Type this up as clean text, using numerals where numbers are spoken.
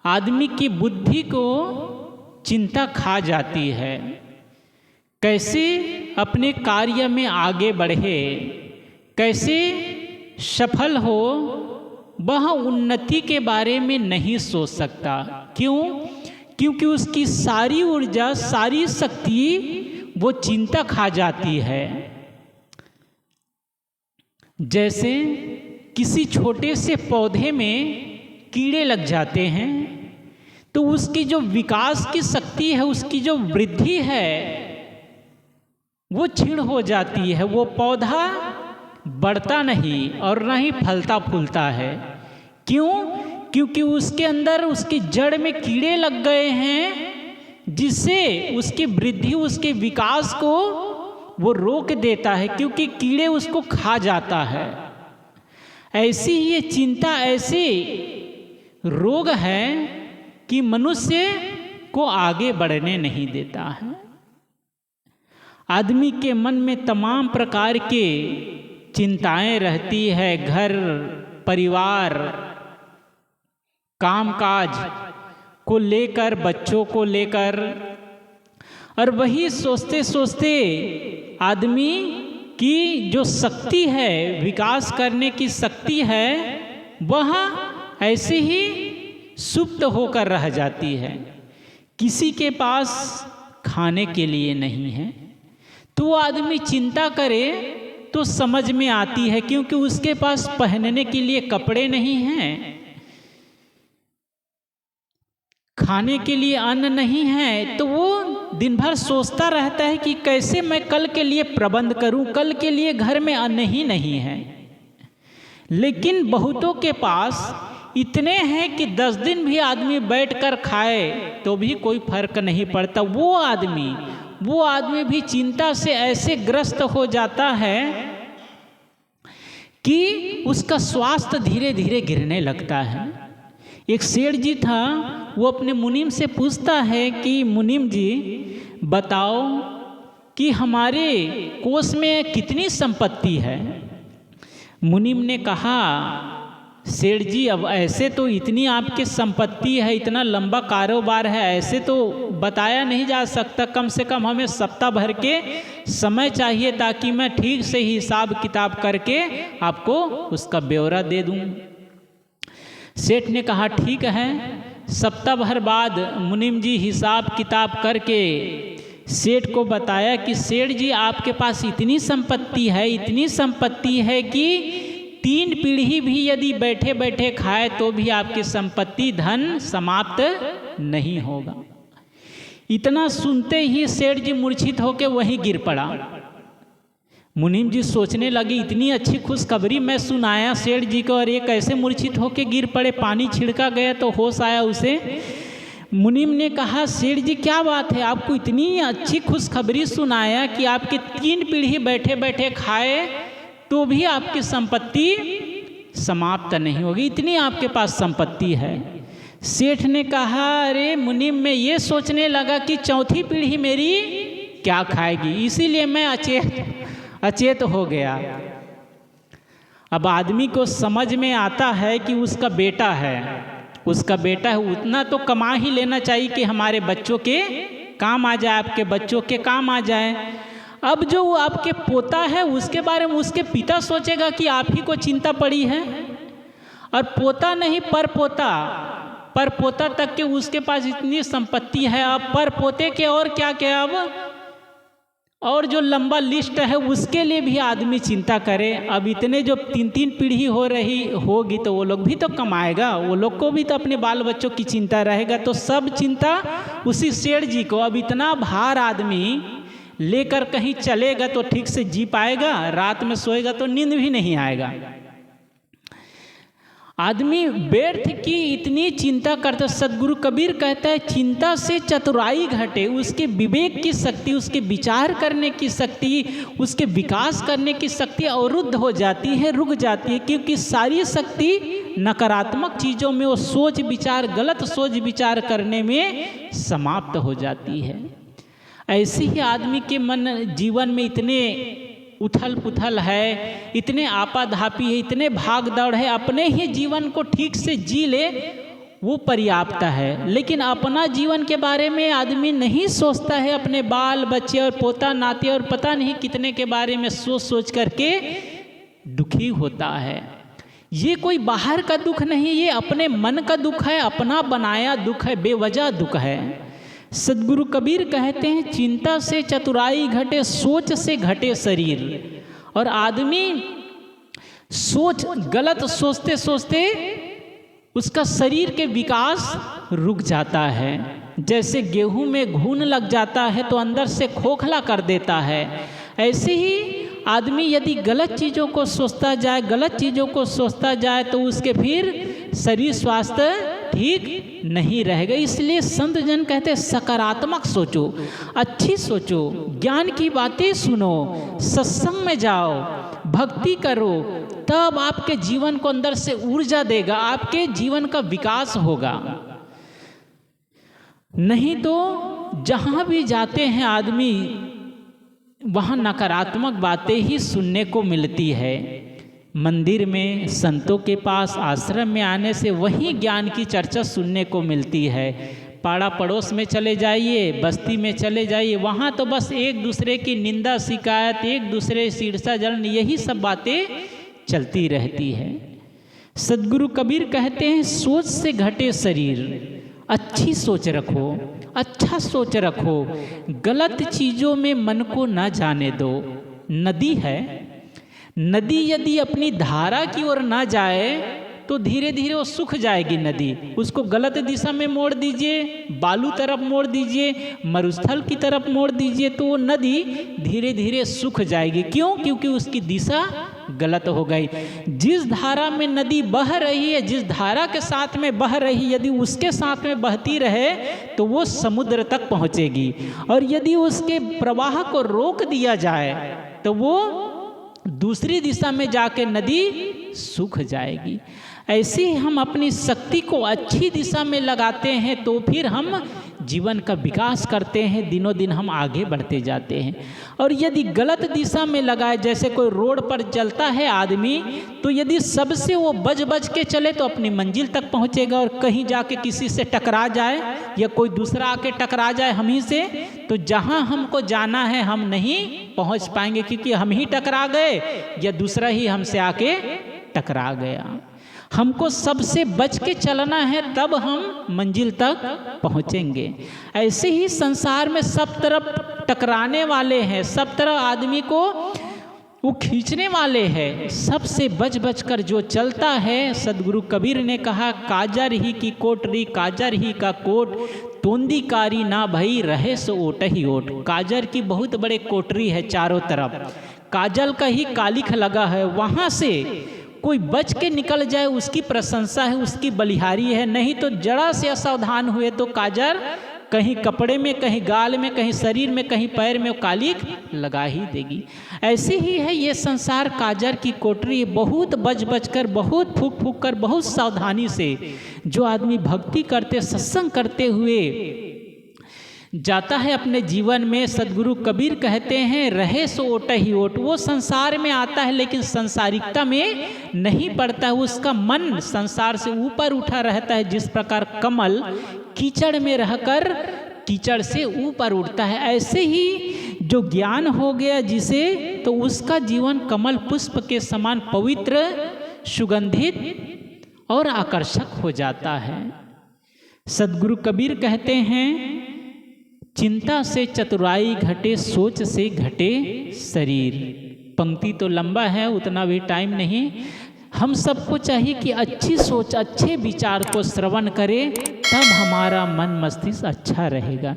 आदमी की बुद्धि को चिंता खा जाती है। कैसे अपने कार्य में आगे बढ़े, कैसे सफल हो, वह उन्नति के बारे में नहीं सोच सकता। क्यों? क्योंकि उसकी सारी ऊर्जा, सारी शक्ति वो चिंता खा जाती है। जैसे किसी छोटे से पौधे में कीड़े लग जाते हैं तो उसकी जो विकास की शक्ति है, उसकी जो वृद्धि है, वो क्षीण हो जाती है। वो पौधा बढ़ता नहीं और न ही फलता फूलता है। क्यों? क्योंकि उसके अंदर, उसकी जड़ में कीड़े लग गए हैं, जिससे उसकी वृद्धि, उसके विकास को वो रोक देता है, क्योंकि कीड़े उसको खा जाता है। ऐसी ही ये चिंता, ऐसे रोग है कि मनुष्य को आगे बढ़ने नहीं देता है। आदमी के मन में तमाम प्रकार के चिंताएं रहती है, घर परिवार, कामकाज को लेकर, बच्चों को लेकर, और वही सोचते सोचते आदमी की जो शक्ति है, विकास करने की शक्ति है, वह ऐसे ही सुप्त होकर रह जाती है। किसी के पास खाने के लिए नहीं है तो वो आदमी चिंता करे तो समझ में आती है, क्योंकि उसके पास पहनने के लिए कपड़े नहीं हैं, खाने के लिए अन्न नहीं है, तो वो दिन भर सोचता रहता है कि कैसे मैं कल के लिए प्रबंध करूं, कल के लिए घर में अन्न ही नहीं है। लेकिन बहुतों के पास इतने हैं कि 10 दिन भी आदमी बैठकर खाए तो भी कोई फर्क नहीं पड़ता। वो आदमी भी चिंता से ऐसे ग्रस्त हो जाता है कि उसका स्वास्थ्य धीरे धीरे गिरने लगता है। एक सेठ जी था, वो अपने मुनीम से पूछता है कि मुनीम जी बताओ कि हमारे कोष में कितनी संपत्ति है। मुनीम ने कहा, सेठ जी अब ऐसे तो इतनी आपकी संपत्ति है, इतना लंबा कारोबार है, ऐसे तो बताया नहीं जा सकता, कम से कम हमें सप्ताह भर के समय चाहिए ताकि मैं ठीक से हिसाब किताब करके आपको उसका ब्यौरा दे दूं। सेठ ने कहा ठीक है। सप्ताह भर बाद मुनीम जी हिसाब किताब करके सेठ को बताया कि सेठ जी आपके पास इतनी संपत्ति है, इतनी संपत्ति है कि 3 पीढ़ी भी यदि बैठे बैठे खाए तो भी आपकी संपत्ति, धन समाप्त नहीं होगा। इतना सुनते ही सेठ जी मूर्छित होकर वहीं गिर पड़ा। मुनीम जी सोचने लगे, इतनी अच्छी खुशखबरी मैं सुनाया सेठ जी को और ये कैसे मूर्छित होकर गिर पड़े, पानी छिड़का गया तो होश आया उसे। मुनीम ने कहा, सेठ जी क्या बात है, आपको इतनी अच्छी खुशखबरी सुनाया कि आपके 3 पीढ़ी बैठे बैठे खाए तो भी आपकी संपत्ति समाप्त नहीं होगी, इतनी आपके पास संपत्ति है। सेठ ने कहा, अरे मुनीम, मैं ये सोचने लगा कि 4थी पीढ़ी मेरी क्या खाएगी, इसीलिए मैं अचेत हो गया। अब आदमी को समझ में आता है कि उसका बेटा है, उतना तो कमा ही लेना चाहिए कि हमारे बच्चों के काम आ जाए, आपके बच्चों के काम आ जाए। अब जो वो आपके पोता है उसके बारे में उसके पिता सोचेगा कि आप ही को चिंता पड़ी है, और पोता नहीं पर पोता तक के उसके पास इतनी संपत्ति है। अब पर पोते के और क्या क्या, अब और जो लंबा लिस्ट है उसके लिए भी आदमी चिंता करे। अब इतने जो 3 पीढ़ी होगी तो वो लोग भी तो कमाएगा, वो लोग को भी तो अपने बाल बच्चों की चिंता रहेगा। तो सब चिंता उसी सेठ जी को। अब इतना भार आदमी लेकर कहीं चलेगा तो ठीक से जी पाएगा, रात में सोएगा तो नींद भी नहीं आएगा। आदमी व्यर्थ की इतनी चिंता करता। सदगुरु कबीर कहता है, चिंता से चतुराई घटे, उसके विवेक की शक्ति, उसके विचार करने की शक्ति, उसके विकास करने की शक्ति अवरुद्ध हो जाती है, रुक जाती है, क्योंकि सारी शक्ति नकारात्मक चीज़ों में, वो सोच विचार, गलत सोच विचार करने में समाप्त हो जाती है। ऐसे ही आदमी के जीवन में इतने उथल पुथल है, इतने आपाधापी है, इतने भाग दौड़ है, अपने ही जीवन को ठीक से जी ले वो पर्याप्त है। लेकिन अपना जीवन के बारे में आदमी नहीं सोचता है, अपने बाल बच्चे और पोता नाते और पता नहीं कितने के बारे में सोच सोच करके दुखी होता है। ये कोई बाहर का दुख नहीं, ये अपने मन का दुख है, अपना बनाया दुख है, बेवजह दुख है। सदगुरु कबीर कहते हैं चिंता से चतुराई घटे, सोच से घटे शरीर। और आदमी सोच गलत सोचते सोचते उसका शरीर के विकास रुक जाता है। जैसे गेहूं में घुन लग जाता है तो अंदर से खोखला कर देता है, ऐसे ही आदमी यदि गलत चीज़ों को सोचता जाए, गलत चीज़ों को सोचता जाए तो उसके फिर शरीर स्वास्थ्य ठीक नहीं रहेगा। इसलिए संत जन कहते हैं सकारात्मक सोचो, अच्छी सोचो, ज्ञान की बातें सुनो, सत्संग में जाओ, भक्ति करो, तब आपके जीवन को अंदर से ऊर्जा देगा, आपके जीवन का विकास होगा। नहीं तो जहाँ भी जाते हैं आदमी वहाँ नकारात्मक बातें ही सुनने को मिलती है। मंदिर में, संतों के पास, आश्रम में आने से वही ज्ञान की चर्चा सुनने को मिलती है। पाड़ा पड़ोस में चले जाइए, बस्ती में चले जाइए, वहाँ तो बस एक दूसरे की निंदा शिकायत, एक दूसरे से ईर्ष्या जलन, यही सब बातें चलती रहती है। सदगुरु कबीर कहते हैं सोच से घटे शरीर। अच्छी सोच रखो, अच्छा सोच रखो, गलत चीज़ों में मन को ना जाने दो। नदी है, नदी यदि अपनी धारा की ओर ना जाए तो धीरे धीरे वो सूख जाएगी नदी। उसको गलत दिशा में मोड़ दीजिए, बालू तरफ मोड़ दीजिए, मरुस्थल की तरफ मोड़ दीजिए, तो वो नदी धीरे धीरे सूख जाएगी। क्यों? क्योंकि उसकी दिशा गलत हो गई। जिस धारा में नदी बह रही है, जिस धारा के साथ में बह रही, यदि उसके साथ में बहती रहे तो वो समुद्र तक पहुंचेगी, और यदि उसके प्रवाह को रोक दिया जाए तो वो दूसरी दिशा में जाके नदी सूख जाएगी। ऐसे ही हम अपनी शक्ति को अच्छी दिशा में लगाते हैं तो फिर हम जीवन का विकास करते हैं, दिनों दिन हम आगे बढ़ते जाते हैं। और यदि गलत दिशा में लगाए, जैसे कोई रोड पर चलता है आदमी, तो यदि सबसे वो बच बच के चले तो अपनी मंजिल तक पहुंचेगा, और कहीं जाके किसी से टकरा जाए या कोई दूसरा आके टकरा जाए हम ही से, तो जहां हमको जाना है हम नहीं पहुंच पाएंगे, क्योंकि हम ही टकरा गए या दूसरा ही हमसे आके टकरा गया। हमको सबसे बच के चलना है, तब हम मंजिल तक पहुंचेंगे। ऐसे ही संसार में सब तरफ टकराने वाले हैं, सब तरफ आदमी को वो खींचने वाले हैं। सबसे बच बच कर जो चलता है, सदगुरु कबीर ने कहा काजर ही की कोटरी, काजर ही का कोट, तोंदीकारी ना भई रहे सो ओट ही ओट। काजर की बहुत बड़े कोटरी है, चारों तरफ काजल का ही कालिख लगा है, वहाँ से कोई बच के निकल जाए उसकी प्रशंसा है, उसकी बलिहारी है। नहीं तो जरा से असावधान हुए तो काजर कहीं कपड़े में, कहीं गाल में, कहीं शरीर में, कहीं पैर में कालिख लगा ही देगी। ऐसे ही है ये संसार काजर की कोटरी। बहुत बच बच कर, बहुत फूक फूक कर, बहुत सावधानी से जो आदमी भक्ति करते, सत्संग करते हुए जाता है अपने जीवन में, सदगुरु कबीर कहते हैं रहे सो ओट ही ओट। वो संसार में आता है लेकिन संसारिकता में नहीं पड़ता है, उसका मन संसार से ऊपर उठा रहता है। जिस प्रकार कमल कीचड़ में रहकर कीचड़ से ऊपर उठता है, ऐसे ही जो ज्ञान हो गया जिसे, तो उसका जीवन कमल पुष्प के समान पवित्र, सुगंधित और आकर्षक हो जाता है। सदगुरु कबीर कहते हैं चिंता से चतुराई घटे, सोच से घटे शरीर। पंक्ति तो लंबा है, उतना भी टाइम नहीं। हम सबको चाहिए कि अच्छी सोच, अच्छे विचार को श्रवण करें, तब हमारा मन मस्तिष्क अच्छा रहेगा।